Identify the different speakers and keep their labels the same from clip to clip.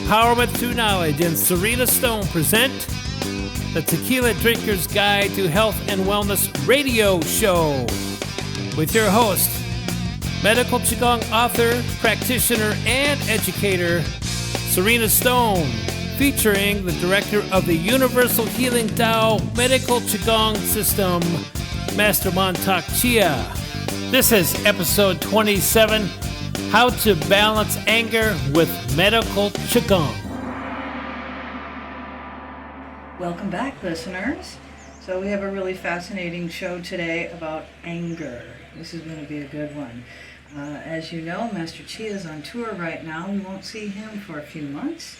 Speaker 1: Empowerment Through Knowledge and Sarina Stone present the Tequila Drinker's Guide to Health and Wellness radio show with your host, Medical QiGong author, practitioner, and educator, Sarina Stone, featuring the director of the Universal Healing Tao Medical QiGong System, Master Mantak Chia. This is episode 27, How to Balance Anger with Medical QiGong.
Speaker 2: Welcome back, listeners. So we have a really fascinating show today about anger. This is going to be a good one. As you know, Master Chia is on tour right now. We won't see him for a few months.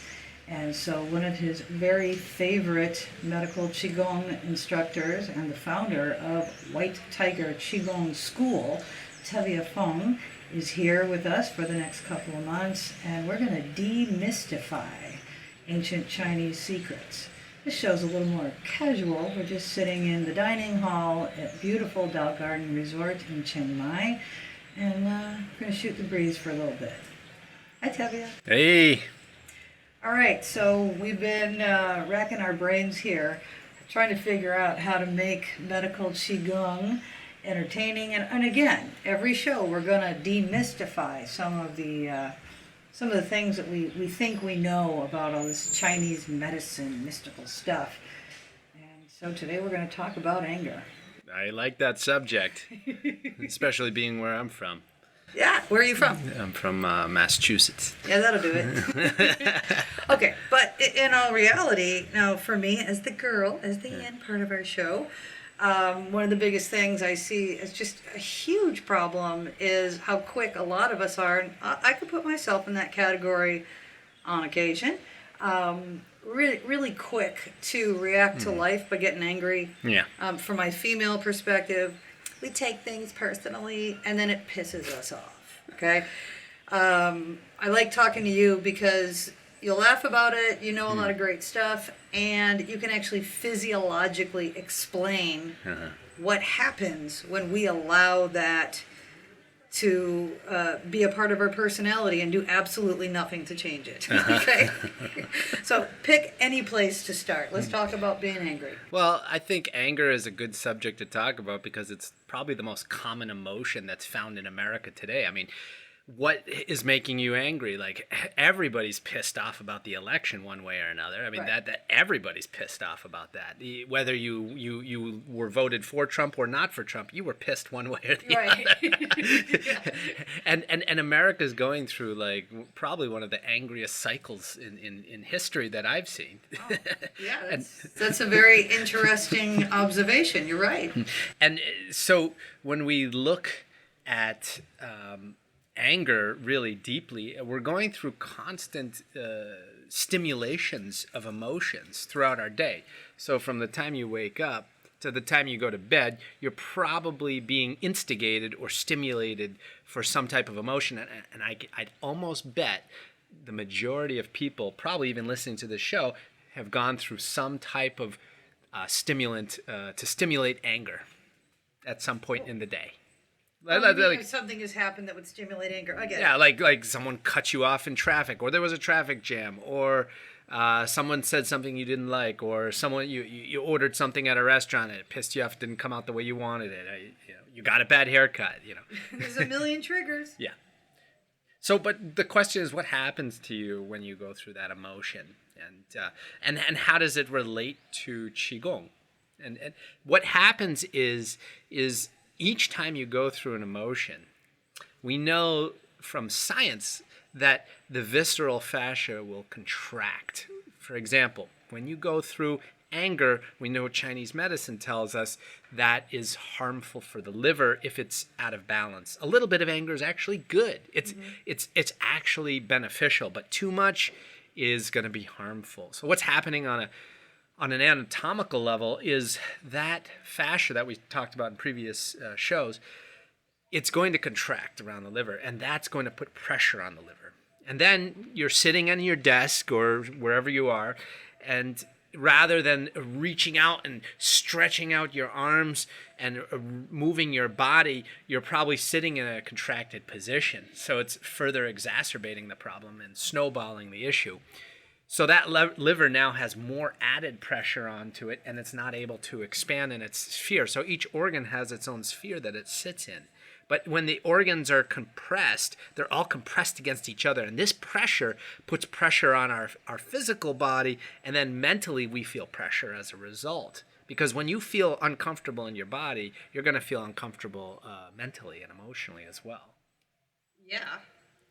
Speaker 2: And so one of his very favorite medical QiGong instructors and the founder of White Tiger QiGong School, Tevia Feng, is here with us for the next couple of months, and we're going to demystify ancient Chinese secrets. This show's a little more casual. We're just sitting in the dining hall at beautiful Dao Garden Resort in Chiang Mai, and we're going to shoot the breeze for a little bit. Hi, Tevia.
Speaker 3: Hey.
Speaker 2: All right, so we've been racking our brains here, trying to figure out how to make medical QiGong entertaining. And again, every show we're going to demystify some of the things that we think we know about all this Chinese medicine, mystical stuff. And so today we're going to talk about anger.
Speaker 3: I like that subject, especially being where I'm from.
Speaker 2: Yeah, where are you from?
Speaker 3: I'm from Massachusetts.
Speaker 2: Yeah, that'll do it. Okay, but in all reality, now for me, as the girl, as the end part of our show, one of the biggest things I see as just a huge problem is how quick a lot of us are, and I could put myself in that category on occasion, really quick to react to life by getting angry.
Speaker 3: Yeah.
Speaker 2: From my female perspective, we take things personally, and then it pisses us off, okay? I like talking to you because you'll laugh about it, you know a lot of great stuff, and you can actually physiologically explain what happens when we allow that to be a part of our personality and do absolutely nothing to change it, okay? So pick any place to start. Let's talk about being angry.
Speaker 3: Well, I think anger is a good subject to talk about because it's probably the most common emotion that's found in America today. I mean, what is making you angry? Like, everybody's pissed off about the election one way or another. I mean,
Speaker 2: right.
Speaker 3: that everybody's pissed off about that. Whether you were voted for Trump or not for Trump, you were pissed one way or the other. And America's going through, like, probably one of the angriest cycles in history that I've seen.
Speaker 2: Oh, yeah, that's a very interesting observation. You're right.
Speaker 3: And so when we look at anger really deeply, we're going through constant stimulations of emotions throughout our day. So from the time you wake up to the time you go to bed, you're probably being instigated or stimulated for some type of emotion. And I'd almost bet the majority of people, probably even listening to this show, have gone through some type of stimulant to stimulate anger at some point in the day.
Speaker 2: Like something has happened that would stimulate anger. I get it.
Speaker 3: Yeah, like someone cut you off in traffic, or there was a traffic jam, or someone said something you didn't like, or someone you ordered something at a restaurant and it pissed you off, didn't come out the way you wanted it. You got a bad haircut.
Speaker 2: There's a million triggers.
Speaker 3: Yeah. So, but the question is, what happens to you when you go through that emotion, and how does it relate to qigong? And what happens is each time you go through an emotion, we know from science that the visceral fascia will contract. For example, when you go through anger, we know Chinese medicine tells us that is harmful for the liver if it's out of balance. A little bit of anger is actually good. It's actually beneficial, but too much is going to be harmful. So what's happening on an anatomical level is that fascia that we talked about in previous shows, it's going to contract around the liver, and that's going to put pressure on the liver. And then you're sitting on your desk or wherever you are, and rather than reaching out and stretching out your arms and moving your body, you're probably sitting in a contracted position. So it's further exacerbating the problem and snowballing the issue. So that liver now has more added pressure onto it, and it's not able to expand in its sphere. So each organ has its own sphere that it sits in. But when the organs are compressed, they're all compressed against each other. And this pressure puts pressure on our physical body, and then mentally we feel pressure as a result. Because when you feel uncomfortable in your body, you're going to feel uncomfortable mentally and emotionally as well.
Speaker 2: Yeah.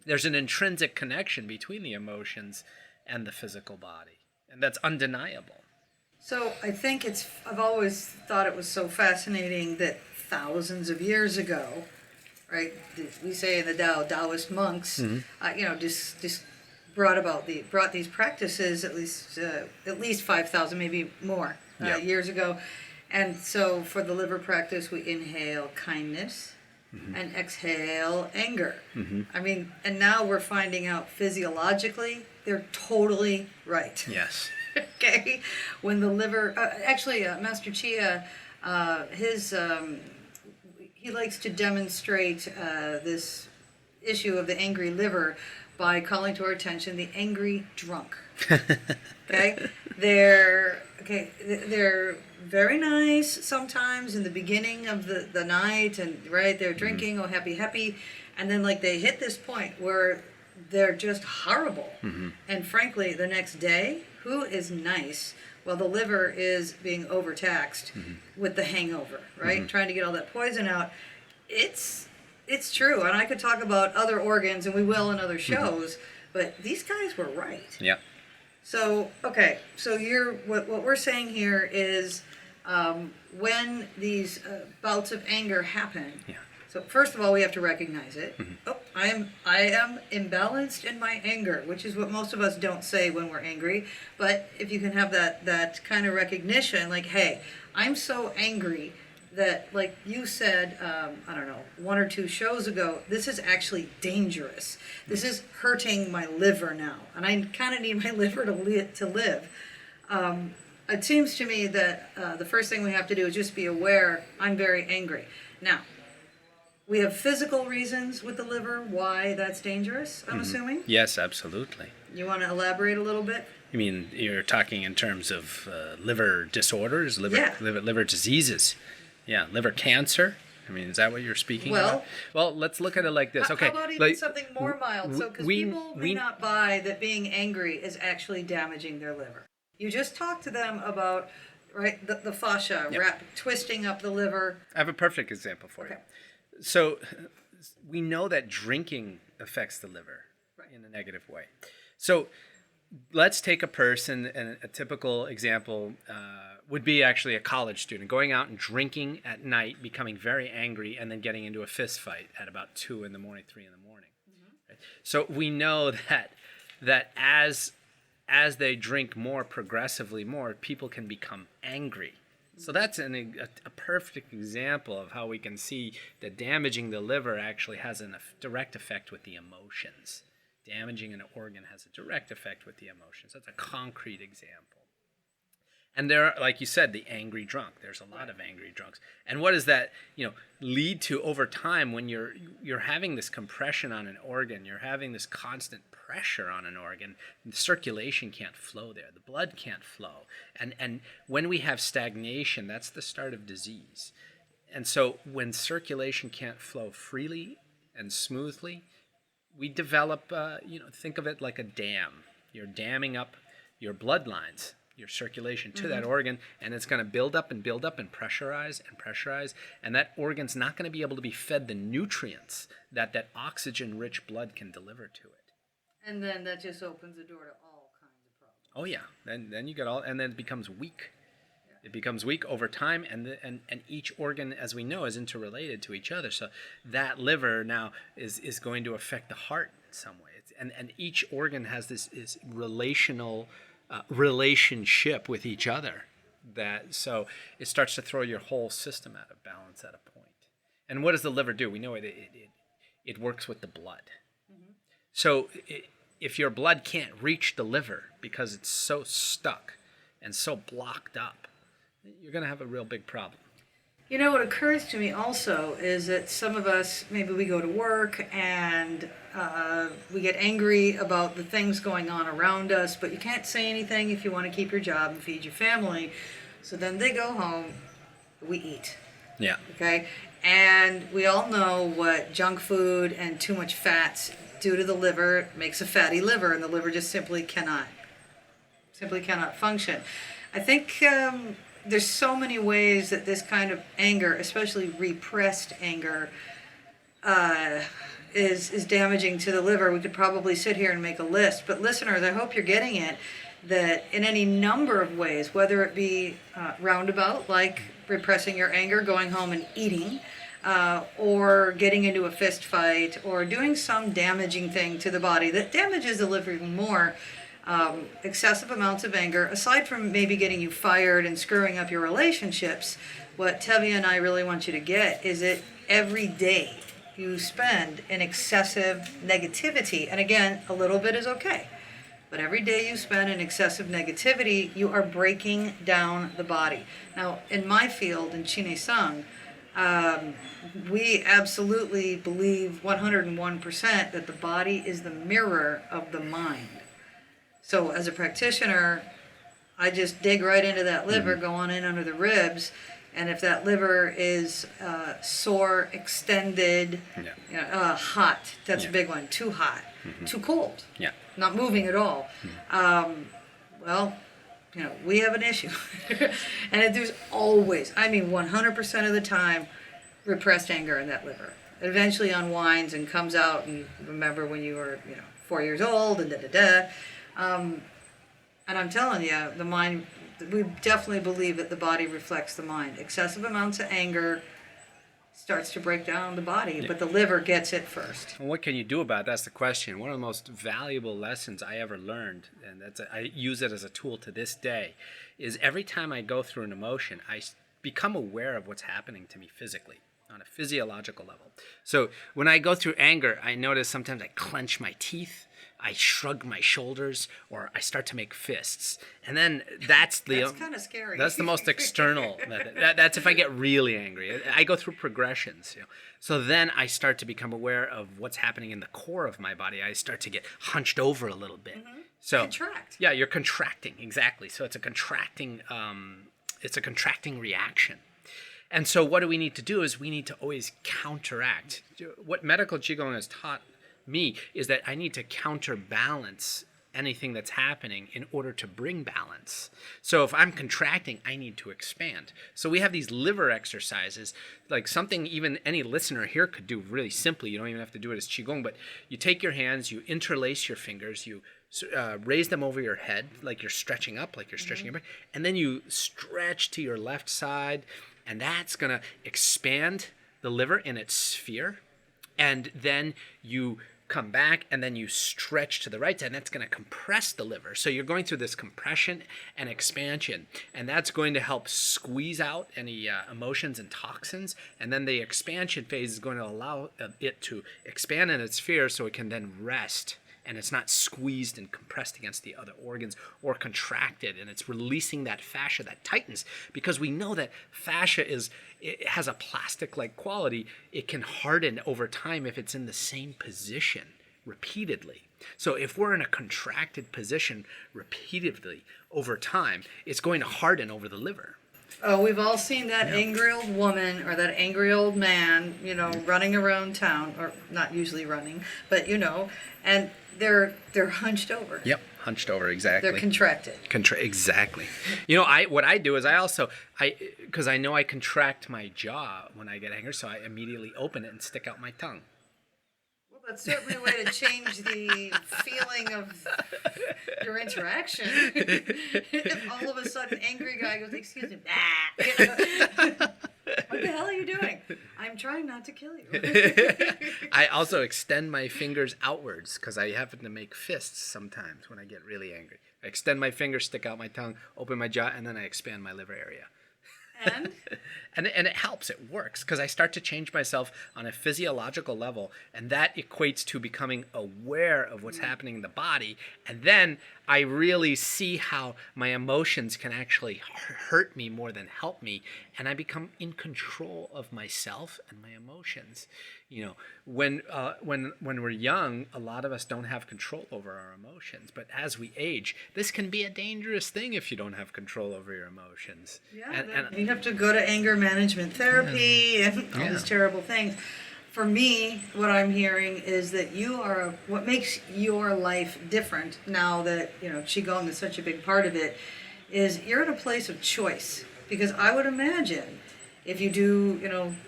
Speaker 3: There's an intrinsic connection between the emotions and the physical body, and that's undeniable.
Speaker 2: So I think I've always thought it was so fascinating that thousands of years ago, right, we say in the Taoist monks, just brought these practices at least 5,000, maybe more years ago. And so for the liver practice, we inhale kindness, and exhale anger. I mean, and now we're finding out physiologically they're totally right.
Speaker 3: Yes.
Speaker 2: Okay, when the liver, Master Chia, he likes to demonstrate this issue of the angry liver by calling to our attention the angry drunk. Okay, they're very nice sometimes in the beginning of the night, and right, they're drinking, oh happy, and then like they hit this point where they're just horrible. And frankly, the next day, who is nice? Well, the liver is being overtaxed with the hangover, right? Trying to get all that poison out. It's true, and I could talk about other organs, and we will in other shows, but these guys were right.
Speaker 3: Yeah.
Speaker 2: So, okay, so what we're saying here is when these bouts of anger happen, so first of all, we have to recognize it. Oh, I am imbalanced in my anger, which is what most of us don't say when we're angry. But if you can have that kind of recognition, like, hey, I'm so angry that, like you said, I don't know, 1 or 2 shows ago, this is actually dangerous. This is hurting my liver now, and I kind of need my liver to live. It seems to me that the first thing we have to do is just be aware I'm very angry. Now, we have physical reasons with the liver why that's dangerous, I'm assuming?
Speaker 3: Yes, absolutely.
Speaker 2: You want to elaborate a little bit?
Speaker 3: You mean you're talking in terms of liver disorders, liver diseases? Yeah, liver cancer? I mean, is that what you're speaking about? Well, let's look at it like this. Okay.
Speaker 2: How about even something more mild? So, because people may not buy that being angry is actually damaging their liver. You just talk to them about, right, the fascia, twisting up the liver.
Speaker 3: I have a perfect example for you. So we know that drinking affects the liver in a negative way. So let's take a person, and a typical example would be actually a college student going out and drinking at night, becoming very angry, and then getting into a fist fight at about 2 in the morning, 3 in the morning. Right? So we know that as they drink more, progressively more, people can become angry. So that's a perfect example of how we can see that damaging the liver actually has a direct effect with the emotions. Damaging an organ has a direct effect with the emotions. That's a concrete example. And there are, like you said, the angry drunk. There's a lot of angry drunks. And what does that, lead to over time when you're having this compression on an organ, you're having this constant pressure on an organ, the circulation can't flow there, the blood can't flow. And when we have stagnation, that's the start of disease. And so when circulation can't flow freely and smoothly, we develop, think of it like a dam. You're damming up your blood lines, your circulation to that organ, and it's going to build up and pressurize, and that organ's not going to be able to be fed the nutrients that oxygen-rich blood can deliver to it.
Speaker 2: And then that just opens the door to all kinds of problems.
Speaker 3: Oh yeah, then you get and then it becomes weak. It becomes weak over time, and each organ, as we know, is interrelated to each other. So that liver now is going to affect the heart in some way. And each organ has this relationship with each other. So it starts to throw your whole system out of balance at a point. And what does the liver do? We know it works with the blood. So if your blood can't reach the liver because it's so stuck and so blocked up, you're going to have a real big problem.
Speaker 2: You know, what occurs to me also is that some of us, maybe we go to work and we get angry about the things going on around us, but you can't say anything if you want to keep your job and feed your family. So then they go home, we eat.
Speaker 3: Yeah.
Speaker 2: Okay? And we all know what junk food and too much fats do to the liver. It makes a fatty liver, and the liver just simply cannot function. I think there's so many ways that this kind of anger, especially repressed anger, is damaging to the liver. We could probably sit here and make a list, but listeners, I hope you're getting it, that in any number of ways, whether it be roundabout, like repressing your anger, going home and eating, or getting into a fist fight, or doing some damaging thing to the body that damages the liver even more, excessive amounts of anger, aside from maybe getting you fired and screwing up your relationships, what Tevia and I really want you to get is that every day you spend in excessive negativity, and again, a little bit is okay, but every day you spend in excessive negativity, you are breaking down the body. Now, in my field, in Chine Sung, we absolutely believe 101% that the body is the mirror of the mind. So as a practitioner, I just dig right into that liver, go on in under the ribs, and if that liver is sore, extended, hot, that's a big one, too hot, too cold, not moving at all, well, we have an issue. And there's always, 100% of the time, repressed anger in that liver. It eventually unwinds and comes out, and you remember when you were, 4 years old, and and I'm telling you, the mind, we definitely believe that the body reflects the mind. Excessive amounts of anger starts to break down the body, but the liver gets it first.
Speaker 3: And what can you do about it? That's the question. One of the most valuable lessons I ever learned, and I use it as a tool to this day, is every time I go through an emotion, I become aware of what's happening to me physically on a physiological level. So when I go through anger, I notice sometimes I clench my teeth, I shrug my shoulders, or I start to make fists. And then that's
Speaker 2: kind of scary.
Speaker 3: That's the most external method. That's if I get really angry. I go through progressions. So then I start to become aware of what's happening in the core of my body. I start to get hunched over a little bit. So
Speaker 2: contract.
Speaker 3: Yeah, you're contracting, exactly. So it's a contracting reaction. And so what do we need to do is we need to always counteract. What medical QiGong has taught me is that I need to counterbalance anything that's happening in order to bring balance. So if I'm contracting, I need to expand. So we have these liver exercises, like something even any listener here could do really simply. You don't even have to do it as QiGong, but you take your hands, you interlace your fingers, you raise them over your head like you're stretching up, like you're stretching your back, and then you stretch to your left side, and that's going to expand the liver in its sphere. And then you come back and then you stretch to the right side, and that's going to compress the liver. So you're going through this compression and expansion, and that's going to help squeeze out any emotions and toxins. And then the expansion phase is going to allow it to expand in its sphere so it can then rest, and it's not squeezed and compressed against the other organs or contracted, and it's releasing that fascia that tightens, because we know that fascia it has a plastic-like quality. It can harden over time if it's in the same position repeatedly. So if we're in a contracted position repeatedly over time, it's going to harden over the liver.
Speaker 2: Oh, we've all seen that angry old woman or that angry old man, running around town, or not usually running, but and they're hunched over.
Speaker 3: Yep, hunched over, exactly.
Speaker 2: They're contracted.
Speaker 3: Exactly. What I do is because I know I contract my jaw when I get angry, so I immediately open it and stick out my tongue.
Speaker 2: Well, that's certainly a way to change the feeling of your interaction. If all of a sudden angry guy goes, "Excuse me," what the hell are you doing? I'm trying not to kill you.
Speaker 3: I also extend my fingers outwards because I happen to make fists sometimes when I get really angry. I extend my fingers, stick out my tongue, open my jaw, and then I expand my liver area. And it helps. It works because I start to change myself on a physiological level, and that equates to becoming aware of what's happening in the body. And then I really see how my emotions can actually hurt me more than help me, and I become in control of myself and my emotions. You know, when we're young, a lot of us don't have control over our emotions, but as we age, this can be a dangerous thing if you don't have control over your emotions.
Speaker 2: Yeah, and you have to go to anger management therapy and all these terrible things. For me, what I'm hearing is that what makes your life different now that, Qigong is such a big part of it, is you're at a place of choice. Because I would imagine if you do,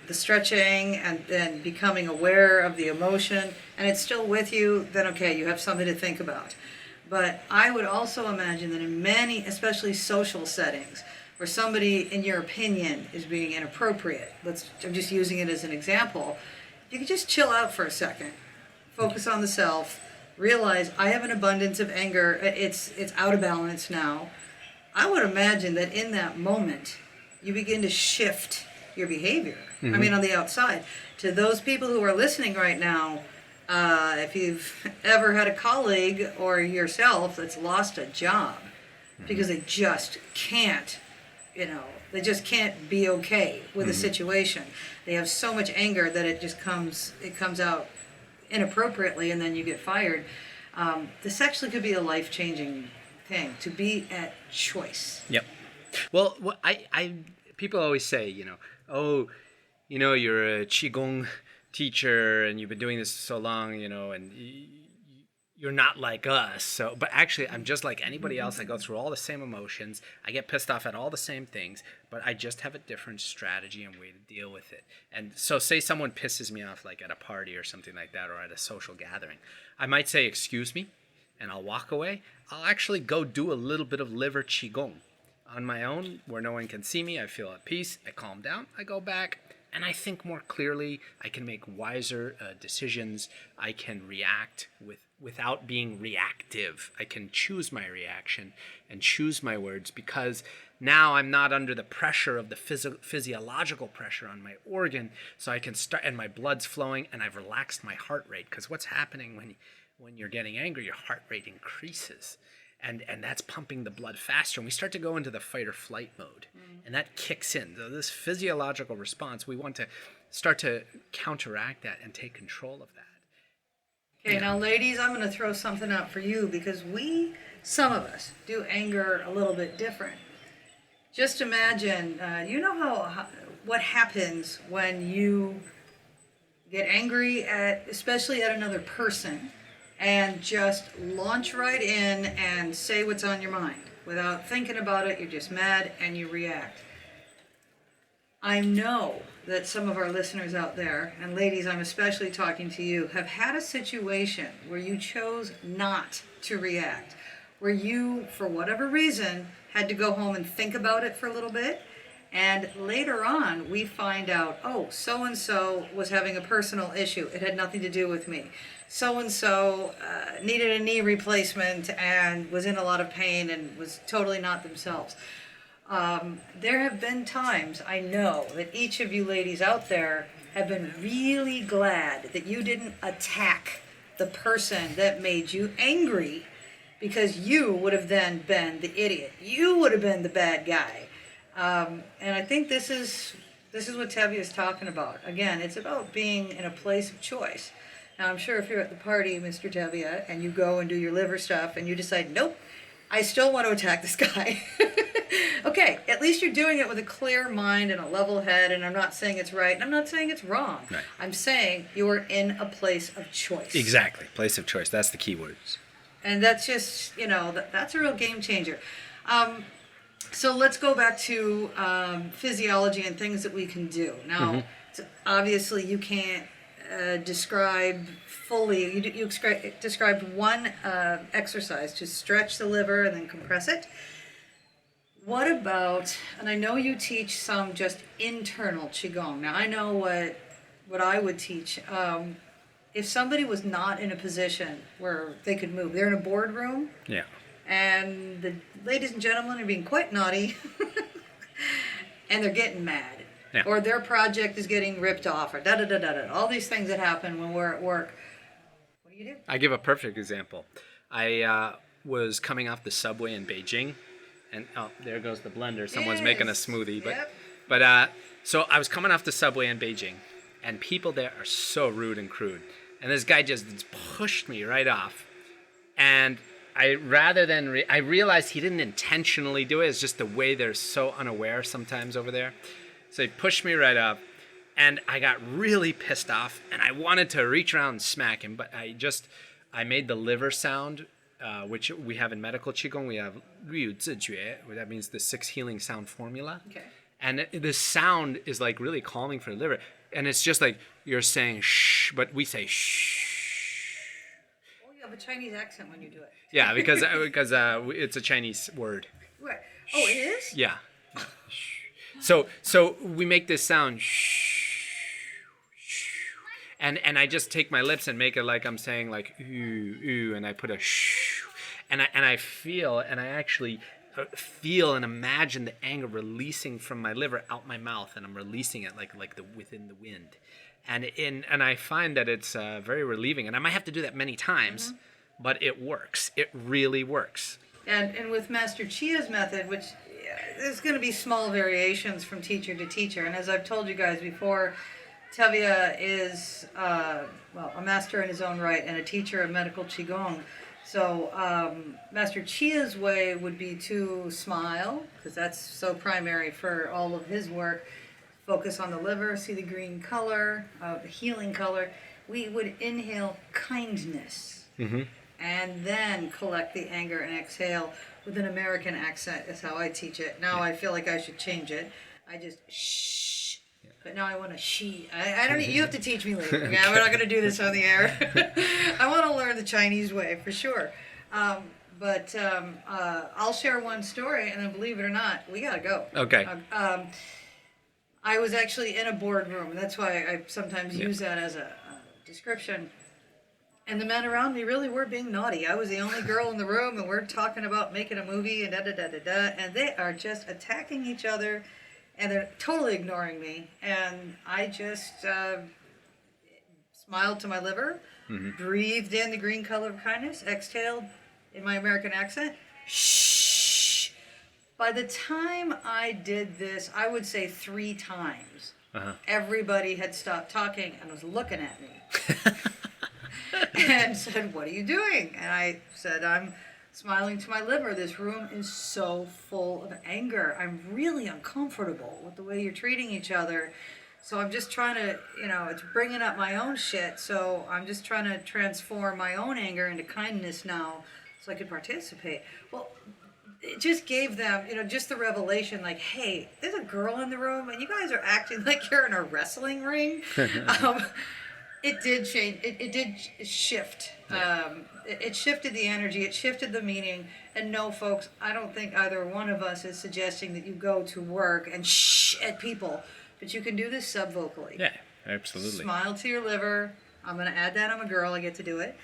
Speaker 2: the stretching and then becoming aware of the emotion and it's still with you, then okay, you have something to think about. But I would also imagine that in many, especially social settings, where somebody, in your opinion, is being inappropriate, I'm just using it as an example, you can just chill out for a second, focus on the self, realize I have an abundance of anger, it's out of balance now. I would imagine that in that moment, you begin to shift your behavior. I mean, on the outside. To those people who are listening right now, if you've ever had a colleague or yourself that's lost a job because they just can't, they just can't be okay with a situation. They have so much anger that it comes out inappropriately, and then you get fired. This actually could be a life-changing thing, to be at choice.
Speaker 3: Yep. Well, people always say, you're a Qigong teacher and you've been doing this so long, and you're not like us. But actually, I'm just like anybody else. I go through all the same emotions. I get pissed off at all the same things, but I just have a different strategy and way to deal with it. And so say someone pisses me off, like at a party or something like that, or at a social gathering. I might say, excuse me, and I'll walk away. I'll actually go do a little bit of liver Qigong on my own where no one can see me. I feel at peace. I calm down. I go back. And I think more clearly. I can make wiser decisions. I can react without being reactive. I can choose my reaction and choose my words, because now I'm not under the pressure of the physiological pressure on my organ. So I can start, and my blood's flowing, and I've relaxed my heart rate. Because what's happening when you're getting angry, your heart rate increases. And that's pumping the blood faster. And we start to go into the fight or flight mode. And that kicks in. So this physiological response, we want to start to counteract that and take control of that.
Speaker 2: Okay, Now ladies, I'm going to throw something out for you, because some of us, do anger a little bit different. Just imagine, what happens when you get angry especially at another person, and just launch right in and say what's on your mind. Without thinking about it, you're just mad and you react. I know that some of our listeners out there, and ladies, I'm especially talking to you, have had a situation where you chose not to react, where you, for whatever reason, had to go home and think about it for a little bit. And later on, we find out, so-and-so was having a personal issue. It had nothing to do with me. So-and-so needed a knee replacement and was in a lot of pain and was totally not themselves. There have been times, I know, that each of you ladies out there have been really glad that you didn't attack the person that made you angry, because you would have then been the idiot. You would have been the bad guy. And I think this is what Tevia is talking about. Again, it's about being in a place of choice. Now, I'm sure if you're at the party, Mr. Tevia, and you go and do your liver stuff, and you decide, nope, I still want to attack this guy. Okay, at least you're doing it with a clear mind and a level head, and I'm not saying it's right, and I'm not saying it's wrong.
Speaker 3: Right.
Speaker 2: I'm saying you are in a place of choice.
Speaker 3: Exactly, place of choice. That's the key words.
Speaker 2: And that's just, that's a real game changer. So let's go back to physiology and things that we can do. Now, obviously you can't describe fully, you described one exercise to stretch the liver and then compress it. What about, and I know you teach some just internal Qigong. Now I know what I would teach. If somebody was not in a position where they could move, they're in a boardroom.
Speaker 3: Yeah.
Speaker 2: And the ladies and gentlemen are being quite naughty, and they're getting mad, or their project is getting ripped off, or da-da-da-da-da. All these things that happen when we're at work. What do you do?
Speaker 3: I give a perfect example. I was coming off the subway in Beijing, and there goes the blender. Someone's making a smoothie, but so I was coming off the subway in Beijing, and people there are so rude and crude, and this guy just pushed me right off, and I realized he didn't intentionally do it. It's just the way they're so unaware sometimes over there. So he pushed me right up, and I got really pissed off, and I wanted to reach around and smack him, but I made the liver sound, which we have in Medical QiGong. We have 玉自觉, that means the 6 healing sound formula.
Speaker 2: Okay.
Speaker 3: And this sound is like really calming for the liver. And it's just like you're saying shh, but we say shh.
Speaker 2: Oh, you have a Chinese accent when you do it.
Speaker 3: Yeah, because it's a Chinese word.
Speaker 2: Right. Oh, it is?
Speaker 3: Yeah. So we make this sound shh, and I just take my lips and make it like I'm saying like ooh ooh, and I put a shh, and I feel, and I actually feel and imagine the anger releasing from my liver out my mouth, and I'm releasing it like within the wind, and I find that it's very relieving, and I might have to do that many times, but it works. It really works.
Speaker 2: And with Master Chia's method, which there's going to be small variations from teacher to teacher, and as I've told you guys before, Tevia is a master in his own right and a teacher of Medical QiGong. So Master Chia's way would be to smile, because that's so primary for all of his work. Focus on the liver, see the green color, the healing color. We would inhale kindness, and then collect the anger and exhale with an American accent. Is how I teach it. Now I feel like I should change it. I just shh, but now I want to she. I don't. You have to teach me later. Okay? We're not going to do this on the air. I want to learn the Chinese way for sure. But I'll share one story, and then believe it or not, we got to go.
Speaker 3: Okay.
Speaker 2: I was actually in a boardroom, and that's why I sometimes use that as a description. And the men around me really were being naughty. I was the only girl in the room, and we're talking about making a movie and da-da-da-da-da, and they are just attacking each other, and they're totally ignoring me. And I just smiled to my liver, breathed in the green color of kindness, exhaled in my American accent, shh. By the time I did this, I would say 3 times, everybody had stopped talking and was looking at me. And said, "What are you doing?" And I said, "I'm smiling to my liver. This room is so full of anger. I'm really uncomfortable with the way you're treating each other. So I'm just trying to, it's bringing up my own shit. So I'm just trying to transform my own anger into kindness now so I could participate." Well, it just gave them, just the revelation, like, hey, there's a girl in the room and you guys are acting like you're in a wrestling ring. It did change. It did shift. It shifted the energy. It shifted the meaning. And no, folks, I don't think either one of us is suggesting that you go to work and shh at people. But you can do this subvocally.
Speaker 3: Yeah, absolutely.
Speaker 2: Smile to your liver. I'm going to add that. I'm a girl. I get to do it.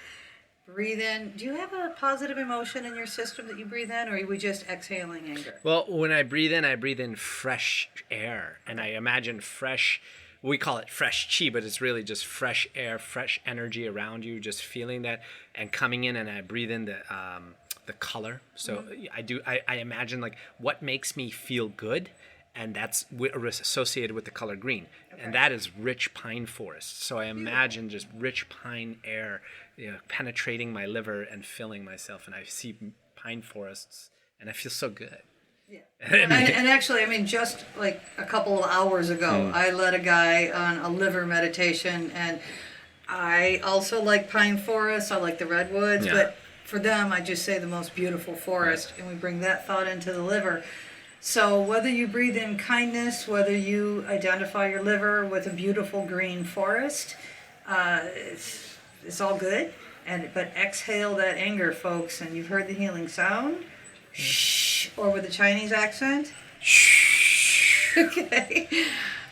Speaker 2: Breathe in. Do you have a positive emotion in your system that you breathe in, or are we just exhaling anger?
Speaker 3: Well, when I breathe in fresh air. And I imagine fresh... We call it fresh chi, but it's really just fresh air, fresh energy around you, just feeling that and coming in, and I breathe in the color. So I imagine like what makes me feel good, and that's associated with the color green. Okay. And that is rich pine forest. So I imagine just rich pine air, penetrating my liver and filling myself, and I see pine forests, and I feel so good.
Speaker 2: Yeah. And actually, just like a couple of hours ago, I led a guy on a liver meditation, and I also like pine forests. I like the redwoods, but for them, I just say the most beautiful forest, and we bring that thought into the liver. So whether you breathe in kindness, whether you identify your liver with a beautiful green forest, it's all good. But exhale that anger, folks, and you've heard the healing sound. Shh, or with a Chinese accent. Shh. Okay.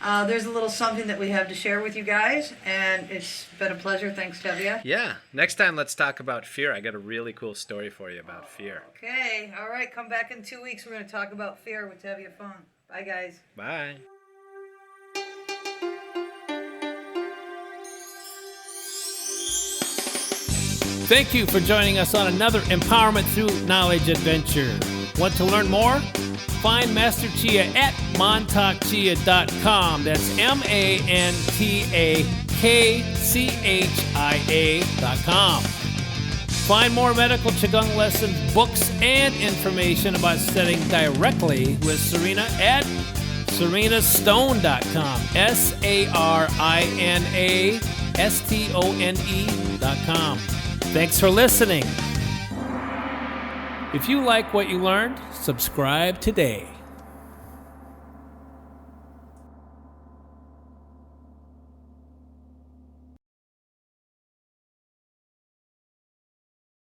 Speaker 2: There's a little something that we have to share with you guys, and it's been a pleasure. Thanks, Tevia.
Speaker 3: Yeah. Next time, let's talk about fear. I got a really cool story for you about fear.
Speaker 2: Okay. All right. Come back in 2 weeks. We're going to talk about fear with Tevia Feng. Bye, guys.
Speaker 3: Bye.
Speaker 1: Thank you for joining us on another Empowerment Through Knowledge adventure. Want to learn more? Find Master Chia at mantakchia.com. That's mantakchia.com. Find more medical Qigong lessons, books, and information about studying directly with Sarina at sarinastone.com. sarinastone.com. Thanks for listening. If you like what you learned, subscribe today.